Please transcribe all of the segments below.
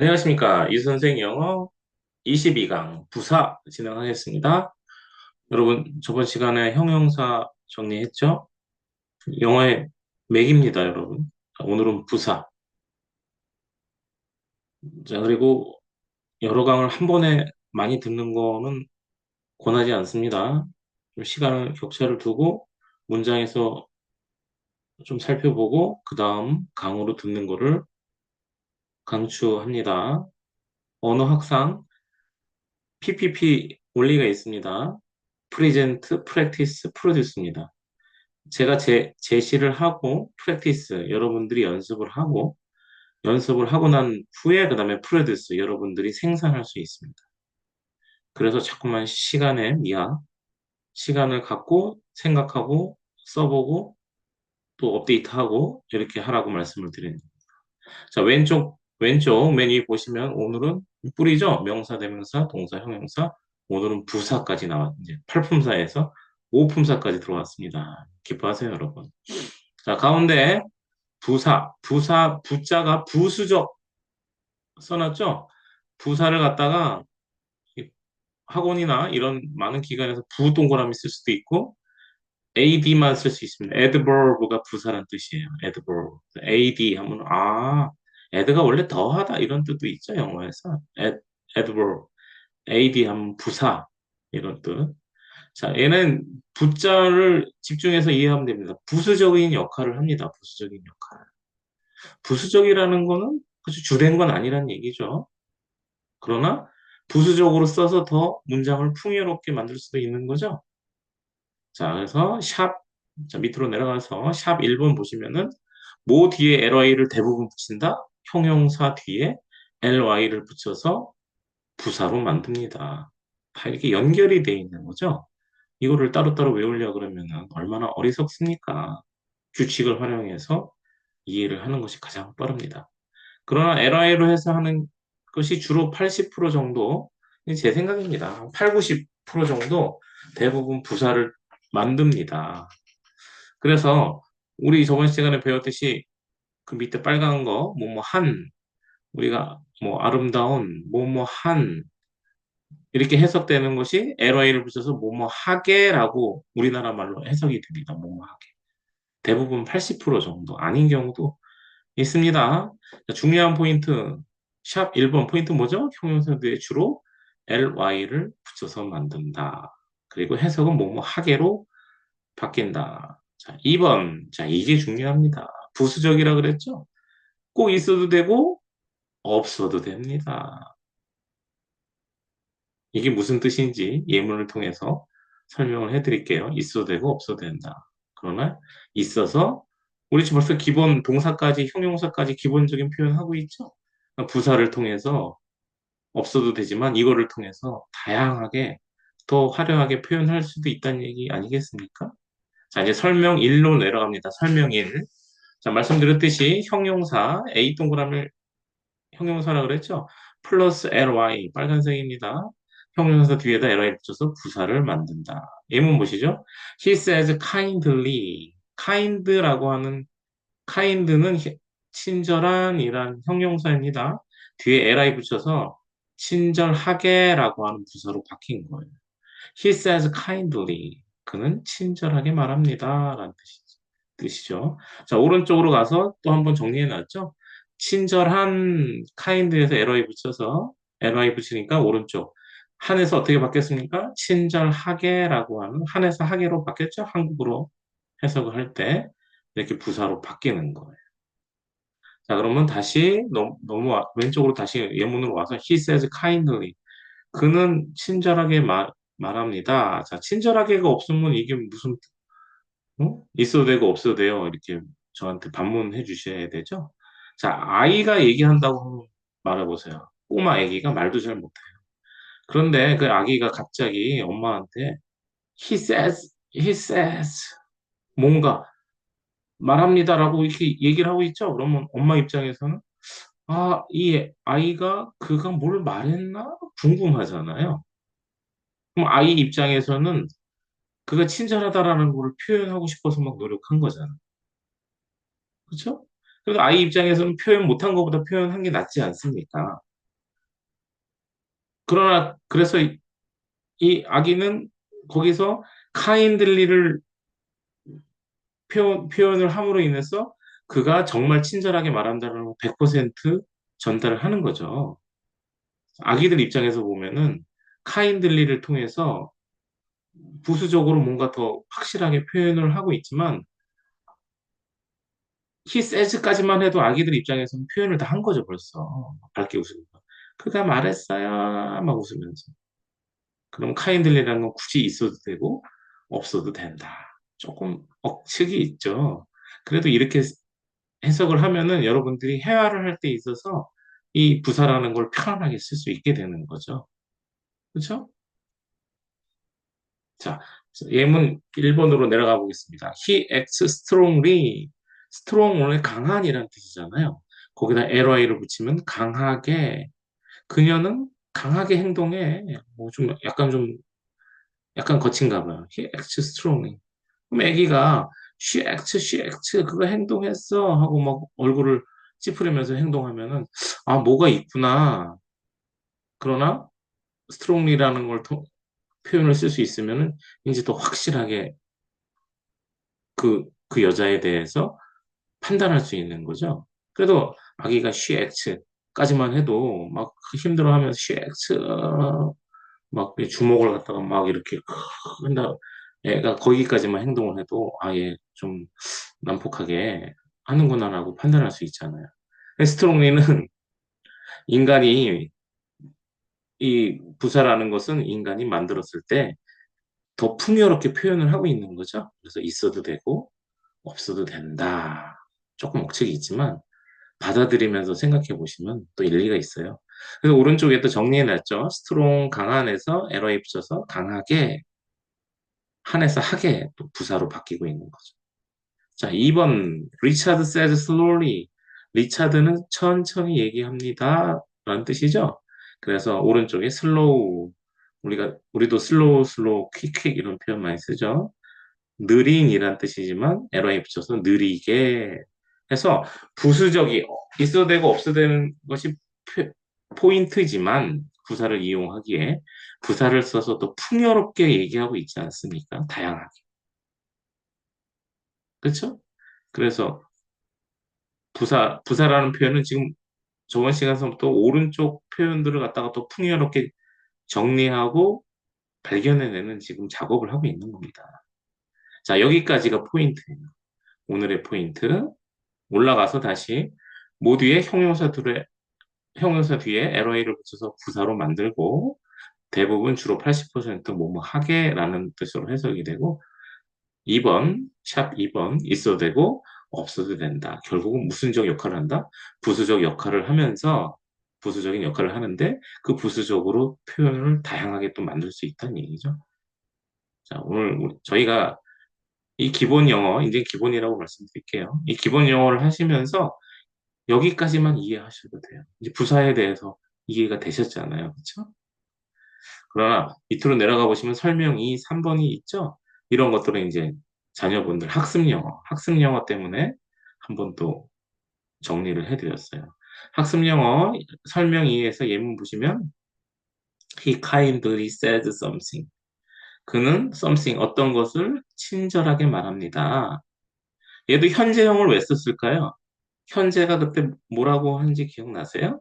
안녕하십니까. 이선생 영어 22강 부사 진행하겠습니다. 여러분, 저번 시간에 형용사 정리했죠? 영어의 맥입니다, 여러분. 오늘은 부사. 자, 그리고 여러 강을 한 번에 많이 듣는 거는 권하지 않습니다. 좀 시간을 격차를 두고 문장에서 좀 살펴보고 그 다음 강으로 듣는 거를 강추합니다. 언어 학상 PPP 원리가 있습니다. 프레젠트, 프랙티스, 프로듀스입니다. 제가 제시를 하고 프랙티스 여러분들이 연습을 하고 난 후에 그 다음에 프로듀스 여러분들이 생산할 수 있습니다. 그래서 자꾸만 시간을 갖고 생각하고 써보고 또 업데이트하고 이렇게 하라고 말씀을 드립니다. 자, 왼쪽 맨 위에 보시면 오늘은 뿌리죠? 명사, 대명사, 동사, 형용사. 오늘은 부사까지 이제 8품사에서 5품사까지 들어왔습니다. 기뻐하세요, 여러분. 자, 가운데 부자가 부수적 써놨죠? 부사를 갖다가 이 학원이나 이런 많은 기관에서 부동그라미 쓸 수도 있고, ad만 쓸 수 있습니다. adverb가 부사란 뜻이에요. adverb. ad 하면 add가 원래 더하다 이런 뜻도 있죠, 영어에서. adverb. ad 하면 부사 이런 뜻. 자, 얘는 부자를 집중해서 이해하면 됩니다. 부수적인 역할을 합니다. 부수적인 역할. 부수적이라는 거는 그치, 주된 건 아니란 얘기죠. 그러나 부수적으로 써서 더 문장을 풍요롭게 만들 수도 있는 거죠. 자, 그래서 자, 밑으로 내려가서 샵 1번 보시면은 뭐 뒤에 ly를 대부분 붙인다? 형용사 뒤에 ly를 붙여서 부사로 만듭니다. 다 이렇게 연결이 돼 있는 거죠. 이거를 따로따로 외우려 그러면은 얼마나 어리석습니까? 규칙을 활용해서 이해를 하는 것이 가장 빠릅니다. 그러나 LI로 해서 하는 것이 주로 80% 정도, 제 생각입니다. 8, 90% 정도 대부분 부사를 만듭니다. 그래서 우리 저번 시간에 배웠듯이 그 밑에 빨간 거, 우리가 뭐 아름다운, 이렇게 해석되는 것이 LI를 붙여서 하게라고 우리나라 말로 해석이 됩니다. 하게. 대부분 80% 정도, 아닌 경우도 있습니다. 자, 중요한 포인트, 샵 1번 포인트 뭐죠? 형용사 뒤에 주로 ly를 붙여서 만든다. 그리고 해석은 하게로 바뀐다. 자, 2번. 자, 이게 중요합니다. 부수적이라 그랬죠? 꼭 있어도 되고 없어도 됩니다. 이게 무슨 뜻인지 예문을 통해서 설명을 해드릴게요. 있어도 되고 없어도 된다. 그러나 있어서 우리 지금 벌써 기본 동사까지 형용사까지 기본적인 표현하고 있죠. 부사를 통해서 없어도 되지만 이거를 통해서 다양하게 더 화려하게 표현할 수도 있다는 얘기 아니겠습니까? 자, 이제 설명 1로 내려갑니다. 설명 1. 자, 말씀드렸듯이 A 동그라미를 형용사라 그랬죠? 플러스 ly, 빨간색입니다. 형용사 뒤에다 ly 붙여서 부사를 만든다. 예문 보시죠? He says kindly. kind라고 하는 kind는 친절한이란 형용사입니다. 뒤에 ly 붙여서 친절하게라고 하는 부사로 바뀐 거예요. He says kindly. 그는 친절하게 말합니다. 라는 뜻이죠. 자, 오른쪽으로 가서 또 한번 정리해 놨죠? 친절한 kind에서 ly 붙이니까 오른쪽. 한에서 어떻게 바뀌었습니까? 친절하게라고 하는 한에서 하게로 바뀌었죠? 한국어로 해석을 할 때 이렇게 부사로 바뀌는 거예요. 자, 그러면 다시 왼쪽으로 다시 예문으로 와서 he says kindly. 그는 친절하게 말합니다. 자, 친절하게가 없으면 이게 무슨 있어도 되고 없어도 돼요. 이렇게 저한테 반문해 주셔야 되죠. 자, 아이가 얘기한다고 말해보세요. 꼬마 아기가 말도 잘 못해요. 그런데 그 아기가 갑자기 엄마한테 he says 뭔가 말합니다라고 이렇게 얘기를 하고 있죠. 그러면 엄마 입장에서는 이 아이가 그가 뭘 말했나 궁금하잖아요. 그럼 아이 입장에서는 그가 친절하다라는 걸 표현하고 싶어서 막 노력한 거잖아. 그렇죠? 그래서 아이 입장에서는 표현 못한 것보다 표현한 게 낫지 않습니까? 그러나, 그래서 이 아기는 거기서 kindly를 표현을 함으로 인해서 그가 정말 친절하게 말한다는 걸 100% 전달을 하는 거죠. 아기들 입장에서 보면은 kindly를 통해서 부수적으로 뭔가 더 확실하게 표현을 하고 있지만 he says까지만 해도 아기들 입장에서는 표현을 다 한 거죠, 벌써. 밝게 웃으면서. 그가 말했어요. 막 웃으면서. 그럼 kindly라는 건 굳이 있어도 되고 없어도 된다. 조금 억측이 있죠. 그래도 이렇게 해석을 하면은 여러분들이 회화를 할 때 있어서 이 부사라는 걸 편안하게 쓸 수 있게 되는 거죠. 그렇죠? 자, 예문 1번으로 내려가 보겠습니다. He acts strongly. strong 원래 강한이라는 뜻이잖아요. 거기다 ly를 붙이면 강하게. 그녀는 강하게 행동해. 뭐 좀 약간 거친가 봐요. He acts strongly. 그럼 애기가 she acts 그거 행동했어 하고 막 얼굴을 찌푸리면서 행동하면은 아 뭐가 있구나. 그러나 strongly라는 걸 표현을 쓸 수 있으면은 이제 더 확실하게 그 여자에 대해서 판단할 수 있는 거죠. 그래도 아기가 she acts까지만 해도 막 힘들어하면서 she acts 막 주먹을 갖다가 막 이렇게 한다. 애가 거기까지만 행동을 해도 아예 좀 난폭하게 하는구나라고 판단할 수 있잖아요. 스트롱리는 인간이 이 부사라는 것은 인간이 만들었을 때 더 풍요롭게 표현을 하고 있는 거죠. 그래서 있어도 되고 없어도 된다. 조금 억측이 있지만 받아들이면서 생각해 보시면 또 일리가 있어요. 그래서 오른쪽에 또 정리해 놨죠. 스트롱 강한에서 에러에 붙여서 강하게 한에서 하게 또 부사로 바뀌고 있는 거죠. 자, 2번 리차드 says slowly. 리차드는 천천히 얘기합니다. 라는 뜻이죠. 그래서 오른쪽에 slow 우리도 slow quick 이런 표현 많이 쓰죠. 느린이란 뜻이지만 에러에 붙여서 느리게 해서 부수적이 있어도 되고 없어도 되는 것이 포인트지만 부사를 이용하기에 부사를 써서 또 풍요롭게 얘기하고 있지 않습니까? 다양하게. 그렇죠? 그래서 부사라는 표현은 지금 저번 시간서부터 오른쪽 표현들을 갖다가 또 풍요롭게 정리하고 발견해내는 지금 작업을 하고 있는 겁니다. 자, 여기까지가 포인트예요. 오늘의 포인트. 올라가서 다시 모두의 형용사 뒤에 LOA를 붙여서 부사로 만들고 대부분 주로 80% 뭐뭐 하게라는 뜻으로 해석이 되고 2번, 샵 2번 있어도 되고 없어도 된다. 결국은 무슨적 역할을 한다? 부수적 역할을 하면서 부수적인 역할을 하는데 그 부수적으로 표현을 다양하게 또 만들 수 있다는 얘기죠. 자, 오늘 저희가 이 기본 영어, 이제 기본이라고 말씀드릴게요. 이 기본 영어를 하시면서 여기까지만 이해하셔도 돼요. 이제 부사에 대해서 이해가 되셨잖아요. 그렇죠? 그러나 밑으로 내려가 보시면 설명이 3번이 있죠? 이런 것들은 이제 자녀분들 학습 영어 때문에 한번 또 정리를 해드렸어요. 학습 영어 설명 2에서 예문 보시면 He kindly said something. 그는 something 어떤 것을 친절하게 말합니다. 얘도 현재형을 왜 썼을까요? 현재가 그때 뭐라고 하는지 기억나세요?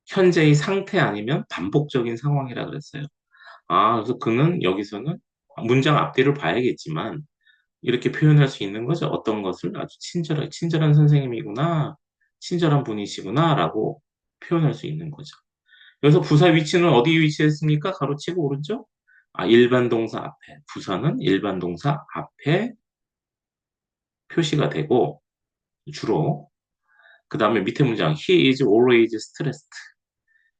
현재의 상태 아니면 반복적인 상황이라 그랬어요. 아, 그래서 그는 여기서는 문장 앞뒤를 봐야겠지만 이렇게 표현할 수 있는 거죠. 어떤 것을 아주 친절한 선생님이구나, 친절한 분이시구나 라고 표현할 수 있는 거죠. 여기서 부사 위치는 어디 위치했습니까? 가로치고 오른쪽? 아, 일반 동사 앞에. 부사는 일반 동사 앞에 표시가 되고 주로 그 다음에 밑에 문장 He is always stressed.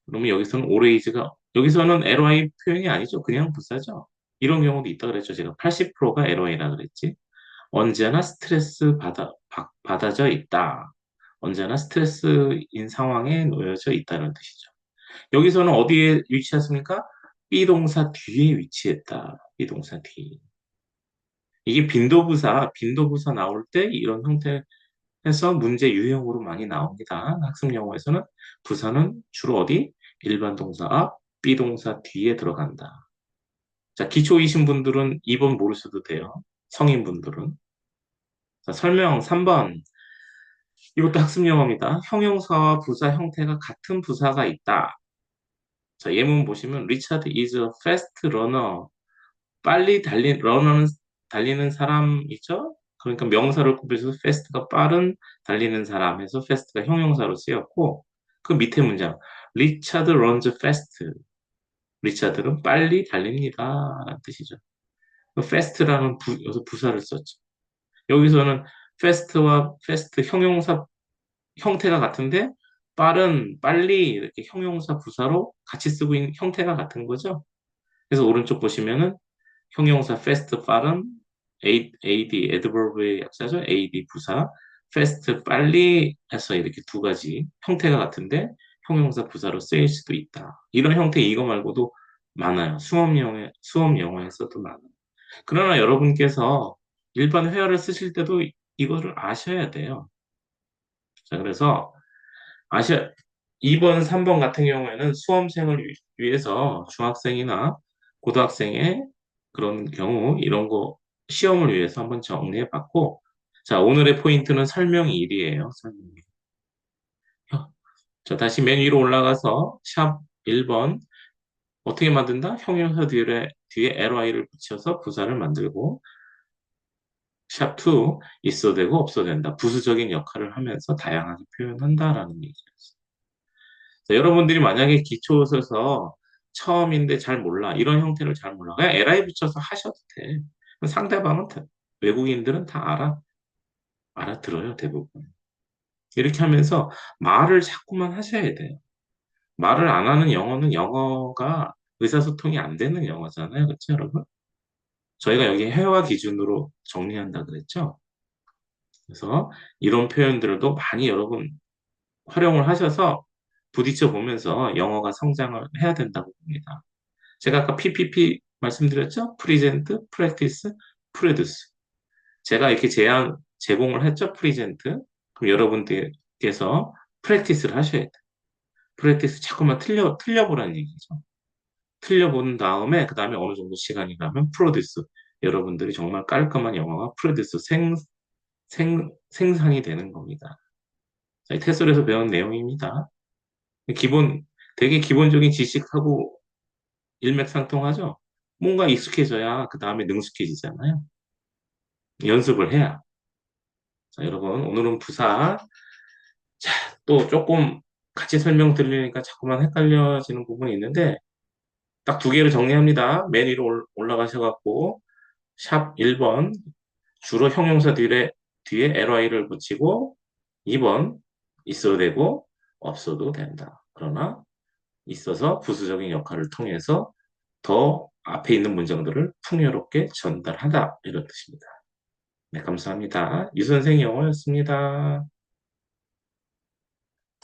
그러면 여기서는 always가 여기서는 ly 표현이 아니죠. 그냥 부사죠. 이런 경우도 있다 그랬죠. 제가 80%가 ly라 그랬지. 언제나 받아져 있다. 언제나 스트레스인 상황에 놓여져 있다는 뜻이죠. 여기서는 어디에 위치했습니까? 비동사 뒤에 위치했다. 비동사 뒤. 이게 빈도부사 나올 때 이런 형태에서 문제 유형으로 많이 나옵니다. 학습 영어에서는 부사는 주로 어디? 일반 동사 앞, 비동사 뒤에 들어간다. 자, 기초이신 분들은 2번 모르셔도 돼요. 성인분들은. 자, 설명 3번. 이것도 학습 용어입니다. 형용사와 부사 형태가 같은 부사가 있다. 자, 예문 보시면 Richard is a fast runner. 빨리 러너는 달리는 사람이죠? 그러니까 명사를 곱해서 fast가 빠른 달리는 사람 해서 fast가 형용사로 쓰였고 그 밑에 문장 Richard runs fast. 리차드는 빨리 달립니다. 라는 뜻이죠. fast라는 여기서 부사를 썼죠. 여기서는 fast와 fast 형용사 형태가 같은데 빠른, 빨리 이렇게 형용사 부사로 같이 쓰고 있는 형태가 같은 거죠. 그래서 오른쪽 보시면은 형용사 fast 빠른 AD adverb의 약자죠. AD 부사 fast 빨리 해서 이렇게 두 가지 형태가 같은데 형용사 부사로 쓰일 수도 있다. 이런 형태 이거 말고도 많아요. 수업 영어에서도 많아요. 그러나 여러분께서 일반 회화를 쓰실 때도 이거를 아셔야 돼요. 자, 그래서 아셔 2번, 3번 같은 경우에는 수험생을 위해서 중학생이나 고등학생의 그런 경우 이런 거 시험을 위해서 한번 정리해 봤고 자, 오늘의 포인트는 설명 1이에요. 설명 1. 자, 다시 맨 위로 올라가서 샵 1번 어떻게 만든다? 형용사 뒤에 ly를 붙여서 부사를 만들고 샵 2 있어도 되고 없어도 된다. 부수적인 역할을 하면서 다양하게 표현한다라는 얘기였어요. 자, 여러분들이 만약에 기초서서 처음인데 잘 몰라. 이런 형태를 잘 몰라. 그냥 ly 붙여서 하셔도 돼. 상대방은 외국인들은 다 알아들어요, 대부분. 이렇게 하면서 말을 자꾸만 하셔야 돼요. 말을 안 하는 영어는 영어가 의사소통이 안 되는 영어잖아요. 그렇죠, 여러분? 저희가 여기 회화 기준으로 정리한다 그랬죠? 그래서 이런 표현들도 많이 여러분 활용을 하셔서 부딪혀 보면서 영어가 성장을 해야 된다고 봅니다. 제가 아까 PPP 말씀드렸죠? 프리젠트, 프랙티스, 프로듀스. 제가 이렇게 제공을 했죠? 프리젠트. 그럼 여러분들께서 프랙티스를 하셔야 돼요. 프랙티스 자꾸만 틀려보라는 얘기죠. 틀려본 다음에 그 다음에 어느 정도 시간이 가면 프로듀스. 여러분들이 정말 깔끔한 영어가 프로듀스 생산이 되는 겁니다. 자, 이 테솔에서 배운 내용입니다. 되게 기본적인 지식하고 일맥상통하죠? 뭔가 익숙해져야 그 다음에 능숙해지잖아요. 연습을 해야. 자, 여러분, 오늘은 부사. 자, 또 조금 같이 설명드리니까 자꾸만 헷갈려지는 부분이 있는데, 딱 두 개를 정리합니다. 맨 위로 올라가셔갖고, 샵 1번, 주로 형용사 뒤에 ly를 붙이고, 2번, 있어도 되고, 없어도 된다. 그러나, 있어서 부수적인 역할을 통해서 더 앞에 있는 문장들을 풍요롭게 전달하다. 이런 뜻입니다. 네, 감사합니다. 유선생 영어였습니다.